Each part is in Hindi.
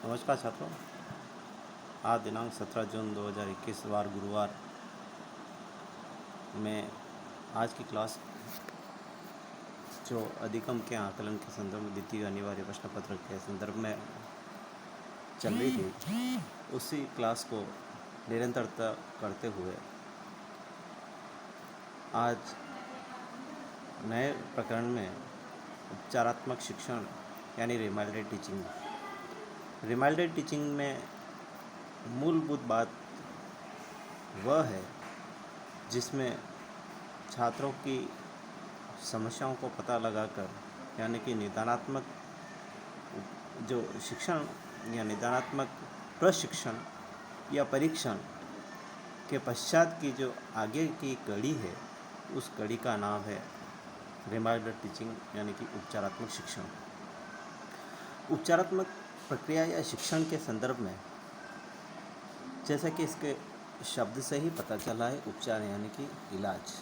नमस्कार छात्रों। आज दिनांक 17 जून 2021 वार गुरुवार में आज की क्लास जो अधिगम के आकलन के संदर्भ में द्वितीय अनिवार्य प्रश्न पत्र के संदर्भ में चल रही थी, उसी क्लास को निरंतरता करते हुए आज नए प्रकरण में उपचारात्मक शिक्षण यानी रिमाइंडर टीचिंग में मूलभूत बात वह है जिसमें छात्रों की समस्याओं को पता लगाकर यानी कि निदानात्मक जो शिक्षण या निदानात्मक प्रशिक्षण या परीक्षण के पश्चात की जो आगे की कड़ी है, उस कड़ी का नाम है रिमाइंडर टीचिंग यानी कि उपचारात्मक शिक्षण। उपचारात्मक प्रक्रिया या शिक्षण के संदर्भ में जैसा कि इसके शब्द से ही पता चला है, उपचार यानी कि इलाज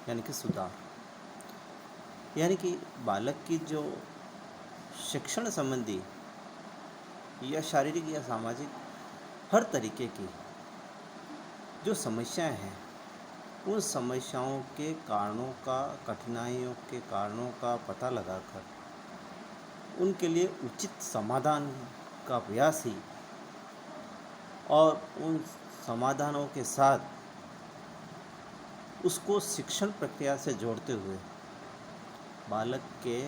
यानी कि सुधार, यानी कि बालक की जो शिक्षण संबंधी या शारीरिक या सामाजिक हर तरीके की जो समस्याएं हैं, उन समस्याओं के कारणों का, कठिनाइयों के कारणों का पता लगाकर उनके लिए उचित समाधान का प्रयास ही और उन समाधानों के साथ उसको शिक्षण प्रक्रिया से जोड़ते हुए बालक के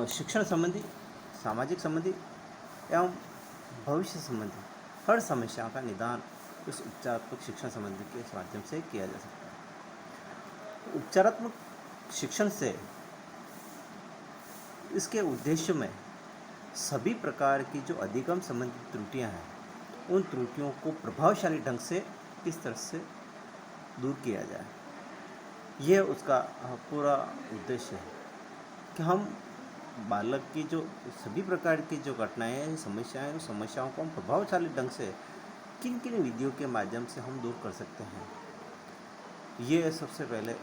शिक्षण संबंधी, सामाजिक संबंधी एवं भविष्य संबंधी हर समस्या का निदान इस उपचारात्मक शिक्षण संबंधी के माध्यम से किया जा सकता है। उपचारात्मक शिक्षण से इसके उद्देश्य में सभी प्रकार की जो अधिगम संबंधी त्रुटियां हैं, उन त्रुटियों को प्रभावशाली ढंग से किस तरह से दूर किया जाए, यह उसका पूरा उद्देश्य है कि हम बालक की जो सभी प्रकार की जो घटनाएं हैं, समस्याएं, उन समस्याओं को हम प्रभावशाली ढंग से किन किन विधियों के माध्यम से हम दूर कर सकते हैं, ये सबसे पहले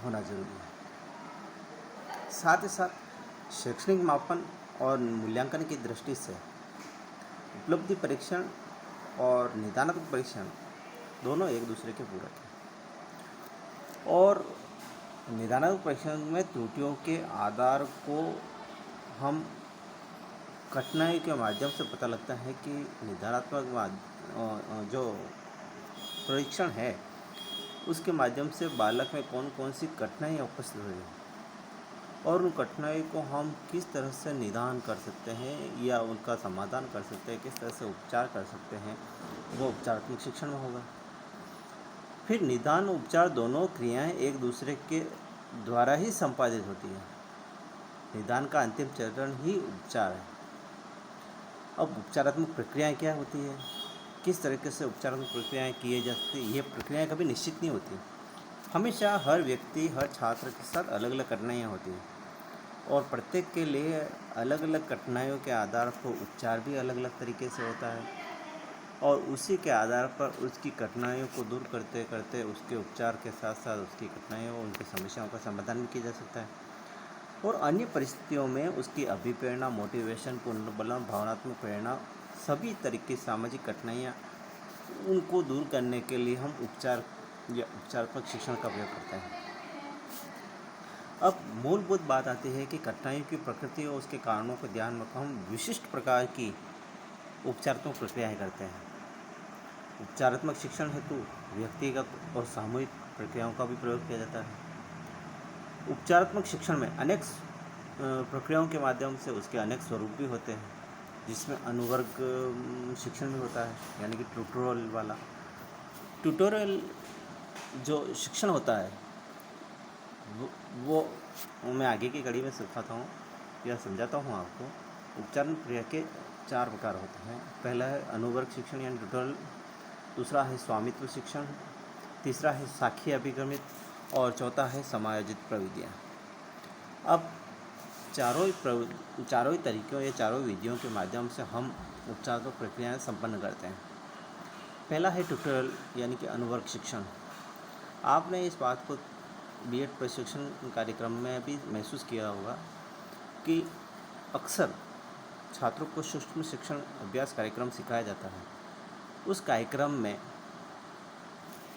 होना जरूरी है। साथ ही साथ शैक्षणिक मापन और मूल्यांकन की दृष्टि से उपलब्धि परीक्षण और निदानात्मक परीक्षण दोनों एक दूसरे के पूरक हैं, और निदानात्मक परीक्षण में त्रुटियों के आधार को हम कठिनाई के माध्यम से पता लगता है कि निदानात्मक जो परीक्षण है उसके माध्यम से बालक में कौन कौन सी कठिनाइयाँ उपस्थित हो रही हैं और उन कठिनाई को हम किस तरह से निदान कर सकते हैं या उनका समाधान कर सकते हैं, किस तरह से उपचार कर सकते हैं, वो उपचारात्मक शिक्षण में होगा। फिर निदान उपचार दोनों क्रियाएं एक दूसरे के द्वारा ही संपादित होती हैं। निदान का अंतिम चरण ही उपचार है। अब उपचारात्मक प्रक्रियाएं क्या होती है, किस तरीके से उपचारात्मक प्रक्रियाएं किए जा सकती है, ये प्रक्रियाएं कभी निश्चित नहीं होती। हमेशा हर व्यक्ति, हर छात्र के साथ अलग अलग कठिनाइयाँ होती हैं और प्रत्येक के लिए अलग अलग कठिनाइयों के आधार पर उपचार भी अलग अलग तरीके से होता है और उसी के आधार पर उसकी कठिनाइयों को दूर करते करते उसके उपचार के साथ साथ उसकी कठिनाइयों, उनकी समस्याओं का समाधान भी किया जा सकता है। और अन्य परिस्थितियों में उसकी अभिप्रेरणा, मोटिवेशन, पुनर्बलन, भावनात्मक प्रेरणा, सभी तरीके की सामाजिक कठिनाइयाँ, उनको दूर करने के लिए हम उपचार या उपचारात्मक शिक्षण का प्रयोग करते हैं। अब मूलभूत बात आती है कि कठिनाइयों की प्रकृति और उसके कारणों को ध्यान में रखकर हम विशिष्ट प्रकार की उपचारात्मक प्रक्रियाएं करते हैं। उपचारात्मक शिक्षण हेतु व्यक्तिगत और सामूहिक प्रक्रियाओं का भी प्रयोग किया जाता है। उपचारात्मक शिक्षण में अनेक प्रक्रियाओं के माध्यम से उसके अनेक स्वरूप भी होते हैं, जिसमें अनुवर्ग शिक्षण भी होता है, यानी कि ट्यूटोरियल वाला। ट्यूटोरियल जो शिक्षण होता है वो मैं आगे की कड़ी में सिखाता हूँ या समझाता हूँ आपको। उपचार प्रक्रिया के 4 प्रकार होते हैं। पहला है अनुवर्ग शिक्षण यानी ट्यूटोरियल, दूसरा है स्वामित्व शिक्षण, तीसरा है साखी अभिक्रमित और चौथा है समायोजित प्रविधियाँ। अब चारों ही तरीक़ों या चारों विधियों के माध्यम से हम उपचारात्मक प्रक्रियाएँ संपन्न करते हैं। पहला है ट्यूटोरियल यानी कि अनुवर्ग शिक्षण। आपने इस बात को बीएड प्रशिक्षण कार्यक्रम में भी महसूस किया होगा कि अक्सर छात्रों को सूक्ष्म शिक्षण अभ्यास कार्यक्रम सिखाया जाता है। उस कार्यक्रम में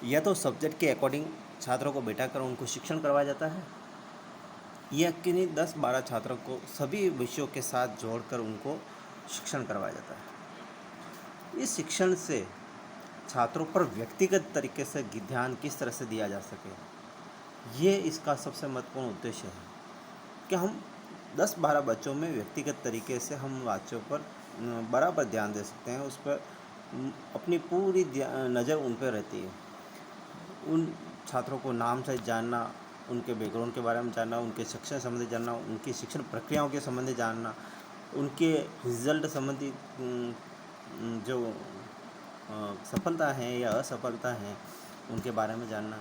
या तो सब्जेक्ट के अकॉर्डिंग छात्रों को बैठाकर उनको शिक्षण करवाया जाता है, या किन्हीं 10-12 छात्रों को सभी विषयों के साथ जोड़कर उनको शिक्षण करवाया जाता है। इस शिक्षण से छात्रों पर व्यक्तिगत तरीके से ध्यान किस तरह से दिया जा सके, ये इसका सबसे महत्वपूर्ण उद्देश्य है कि हम 10-12 बच्चों में व्यक्तिगत तरीके से हम बच्चों पर बराबर ध्यान दे सकते हैं। उस पर अपनी पूरी नज़र उन पर रहती है। उन छात्रों को नाम से जानना, उनके बैकग्राउंड के बारे में जानना, उनके शिक्षण संबंधी जानना, उनकी शिक्षण प्रक्रियाओं के संबंधी जानना, उनके रिजल्ट संबंधी जो सफलता है या असफलता है उनके बारे में जानना,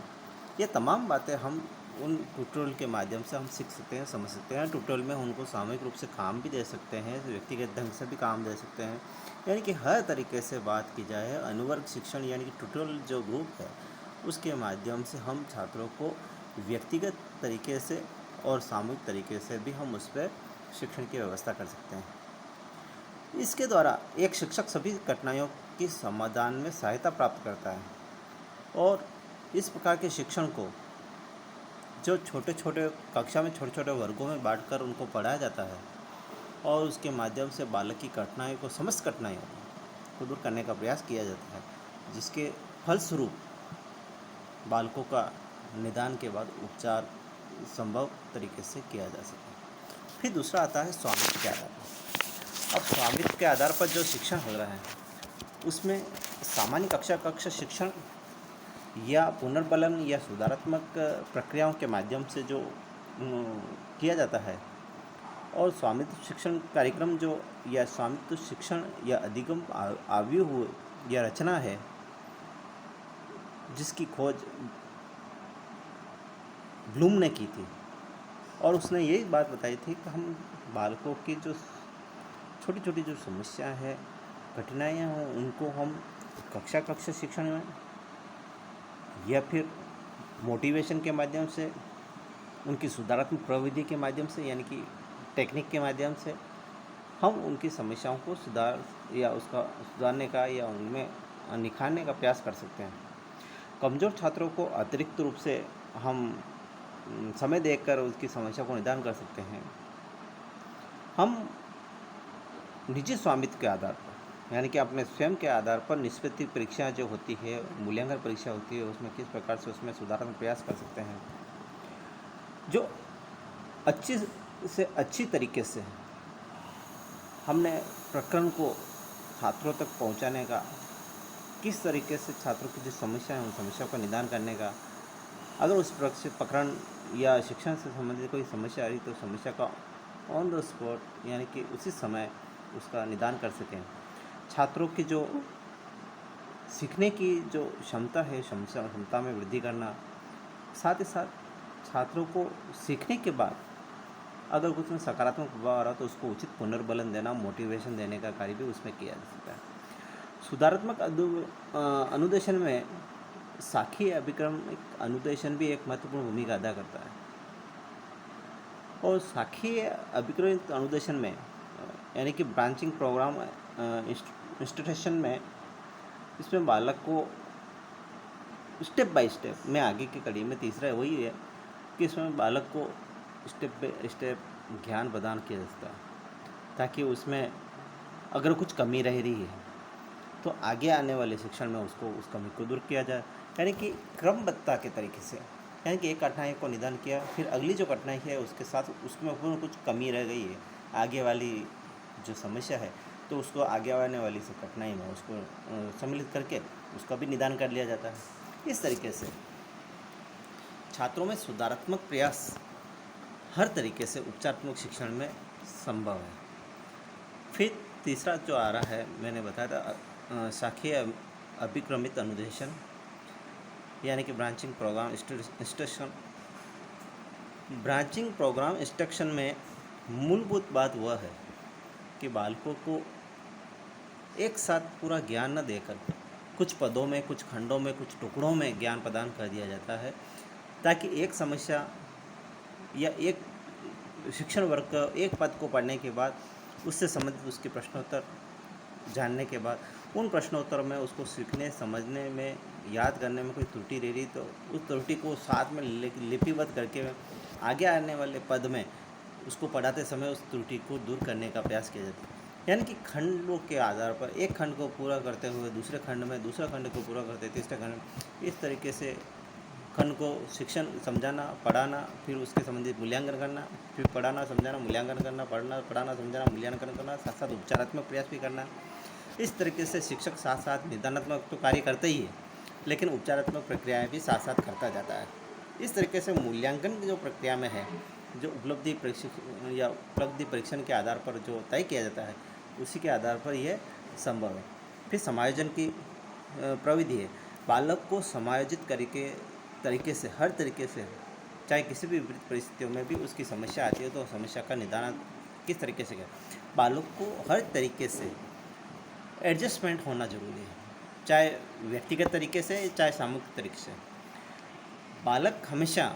ये तमाम बातें हम उन ट्यूटोरियल के माध्यम से हम सीख सकते हैं, समझ सकते हैं। ट्यूटोरियल में उनको सामूहिक रूप से काम भी दे सकते हैं, व्यक्तिगत ढंग से भी काम दे सकते हैं। यानी कि हर तरीके से बात की जाए, अनुवर्ग शिक्षण यानी कि ट्यूटोरियल जो ग्रुप है उसके माध्यम से हम छात्रों को व्यक्तिगत तरीके से और सामूहिक तरीके से भी हम उस पर शिक्षण की व्यवस्था कर सकते हैं। इसके द्वारा एक शिक्षक सभी कठिनाइयों की समाधान में सहायता प्राप्त करता है, और इस प्रकार के शिक्षण को जो छोटे छोटे कक्षा में छोटे छोटे वर्गों में बांटकर उनको पढ़ाया जाता है और उसके माध्यम से बालक की कठिनाइयों को, समस्त कठिनाइयों को दूर करने का प्रयास किया जाता है, जिसके फलस्वरूप बालकों का निदान के बाद उपचार संभव तरीके से किया जा सके। फिर दूसरा आता है स्वामित्व के आधार पर। अब स्वामित्व के आधार पर जो शिक्षण हो रहा है उसमें सामान्य कक्षा शिक्षण या पुनर्बलन या सुधारात्मक प्रक्रियाओं के माध्यम से जो किया जाता है, और स्वामित्व शिक्षण कार्यक्रम जो या स्वामित्व शिक्षण या अधिगम आव्यूह या रचना है जिसकी खोज ब्लूम ने की थी, और उसने यही बात बताई थी कि हम बालकों की जो छोटी छोटी जो समस्या है, कठिनाइयाँ हों, उनको हम कक्षा शिक्षण में या फिर मोटिवेशन के माध्यम से, उनकी सुधारात्मक प्रविधि के माध्यम से यानी कि टेक्निक के माध्यम से हम उनकी समस्याओं को सुधारने का या उनमें निखारने का प्रयास कर सकते हैं। कमज़ोर छात्रों को अतिरिक्त रूप से हम समय देकर उसकी समस्या को निदान कर सकते हैं। हम निजी स्वामित्व के आधार पर यानी कि अपने स्वयं के आधार पर निष्पत्ति परीक्षा जो होती है, मूल्यांकन परीक्षा होती है, उसमें किस प्रकार से उसमें सुधारात्मक प्रयास कर सकते हैं, जो अच्छी से अच्छी तरीके से हमने प्रकरण को छात्रों तक पहुंचाने का, किस तरीके से छात्रों की जो समस्या है उन समस्या का निदान करने का, अगर उस प्रकरण या शिक्षण से संबंधित कोई समस्या आ रही तो समस्या का ऑन द स्पॉट यानी कि उसी समय उसका निदान कर सकें। छात्रों की जो सीखने की जो क्षमता है, क्षमता में वृद्धि करना, साथ ही साथ छात्रों को सीखने के बाद अगर कुछ में सकारात्मक प्रभाव आ रहा तो उसको उचित पुनर्बलन देना, मोटिवेशन देने का कार्य भी उसमें किया जा सकता है। सुधारात्मक अनुदेशन में साखी अभिक्रम अनुदेशन भी एक महत्वपूर्ण भूमिका अदा करता है, और साखी अभिक्रमित अनुदेशन में यानी कि ब्रांचिंग प्रोग्राम इंस्टीट्यूशन में इसमें बालक को स्टेप बाय स्टेप में आगे की कड़ी में तीसरा वही है कि इसमें बालक को स्टेप बाय स्टेप ज्ञान प्रदान किया जा सकता है, ताकि उसमें अगर कुछ कमी रह रही है तो आगे आने वाले शिक्षण में उसको उस कमी को दूर किया जाए। यानी कि क्रमबद्धता के तरीके से, यानी कि एक कठिनाई को निदान किया, फिर अगली जो कठिनाई है उसके साथ उसमें कुछ कमी रह गई है, आगे वाली जो समस्या है तो उसको आगे आने वाली से कठिनाई में उसको सम्मिलित करके उसका भी निदान कर लिया जाता है। इस तरीके से छात्रों में सुधारात्मक प्रयास हर तरीके से उपचारात्मक शिक्षण में संभव है। फिर तीसरा जो आ रहा है, मैंने बताया था शाखीय अभिक्रमित अनुदेशन यानी कि branching programme instruction. Branching programme instruction में मूलभूत बात वह है कि बालकों को एक साथ पूरा ज्ञान न देकर कुछ पदों में, कुछ खंडों में, कुछ टुकड़ों में ज्ञान प्रदान कर दिया जाता है, ताकि एक समस्या या एक शिक्षण वर्ग का एक पद को पढ़ने के बाद उससे संबंधित उसके प्रश्नोत्तर जानने के बाद उन प्रश्नोत्तर में उसको सीखने समझने में याद करने में कोई त्रुटि रह रही तो उस त्रुटि को साथ में लिपिबद्ध करके आगे आने वाले पद में उसको पढ़ाते समय उस त्रुटि को दूर करने का प्रयास किया जाता है। यानी कि खंडों के आधार पर एक खंड को पूरा करते हुए दूसरे खंड में दूसरा खंड को पूरा करते तीसरे खंड में इस तरीके से खंड को शिक्षण समझाना पढ़ाना, फिर उसके संबंधित मूल्यांकन करना, फिर पढ़ाना समझाना मूल्यांकन करना, पढ़ाना समझाना मूल्यांकन करना, साथ साथ उपचारात्मक प्रयास भी करना। इस तरीके से शिक्षक साथ साथ निदानात्मक तो कार्य करते ही है, लेकिन उपचारात्मक प्रक्रियाएं भी साथ साथ करता जाता है। इस तरीके से मूल्यांकन की जो प्रक्रिया में है, जो उपलब्धि परीक्षण के आधार पर जो तय किया जाता है, उसी के आधार पर यह संभव है। फिर समायोजन की प्रविधि है। बालक को समायोजित तरीके से हर तरीके से, चाहे किसी भी विपरीत परिस्थितियों में भी उसकी समस्या आती है तो समस्या का निदान किस तरीके से करें। बालक को हर तरीके से एडजस्टमेंट होना जरूरी है, चाहे व्यक्तिगत तरीके से चाहे सामूहिक तरीके से। बालक हमेशा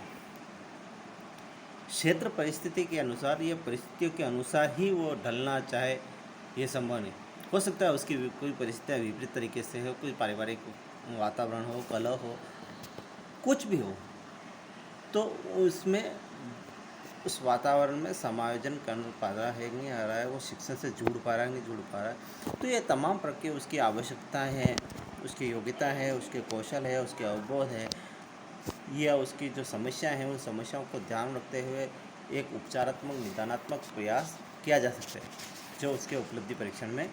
क्षेत्र परिस्थिति के अनुसार या परिस्थितियों के अनुसार ही वो ढलना चाहे, ये संभव नहीं हो सकता है। उसकी कोई परिस्थितियाँ विपरीत तरीके से हो, कोई पारिवारिक वातावरण हो, कलह हो, कुछ भी हो, तो उसमें उस वातावरण में समायोजन कर पा रहा है कि नहीं आ रहा है, वो शिक्षण से जुड़ पा रहा है नहीं जुड़ पा रहा है। तो ये तमाम प्रक्रिया उसकी आवश्यकता है, उसकी योग्यता है, उसके कौशल है, उसके अवबोध है, या उसकी जो समस्या है उन समस्याओं को ध्यान रखते हुए एक उपचारात्मक निदानात्मक प्रयास किया जा सकता है जो उसके उपलब्धि परीक्षण में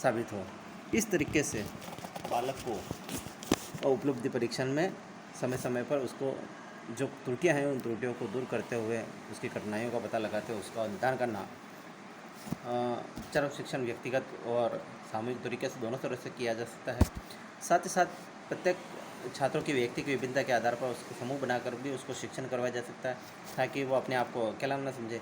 साबित हो। इस तरीके से बालक को उपलब्धि परीक्षण में समय समय पर उसको जो त्रुटियां हैं उन त्रुटियों को दूर करते हुए उसकी कठिनाइयों का पता लगाते हुए उसका निदान करना चरम शिक्षण व्यक्तिगत और सामूहिक तरीके से दोनों तरह से किया जा सकता है। साथ ही साथ प्रत्येक छात्रों की व्यक्ति की विभिन्नता के आधार पर उसको समूह बनाकर भी उसको शिक्षण करवाया जा सकता है ताकि वो अपने आप को अकेला न समझे।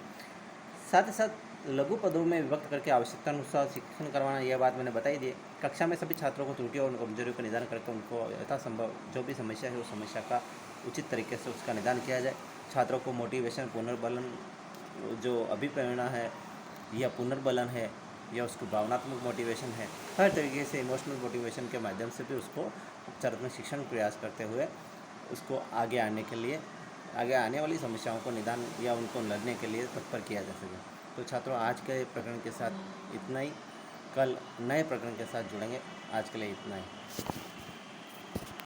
साथ ही साथ लघु पदों में विभक्त करके आवश्यकता अनुसार शिक्षण करवाना, यह बात मैंने बताई दी। कक्षा में सभी छात्रों को त्रुटियों और कमजोरियों का निदान करके उनको यथासंभव जो भी समस्या है उस समस्या का उचित तरीके से उसका निदान किया जाए। छात्रों को मोटिवेशन, पुनर्बलन, जो अभिप्रेरणा है या पुनर्बलन है या उसको भावनात्मक मोटिवेशन है, हर तरीके से इमोशनल मोटिवेशन के माध्यम से भी उसको उपचारात्मक शिक्षण प्रयास करते हुए उसको आगे आने के लिए, आगे आने वाली समस्याओं को निदान या उनको लड़ने के लिए तत्पर किया जा सके। तो छात्रों, आज के प्रकरण के साथ इतना ही। कल नए प्रकरण के साथ जुड़ेंगे। आज के लिए इतना ही।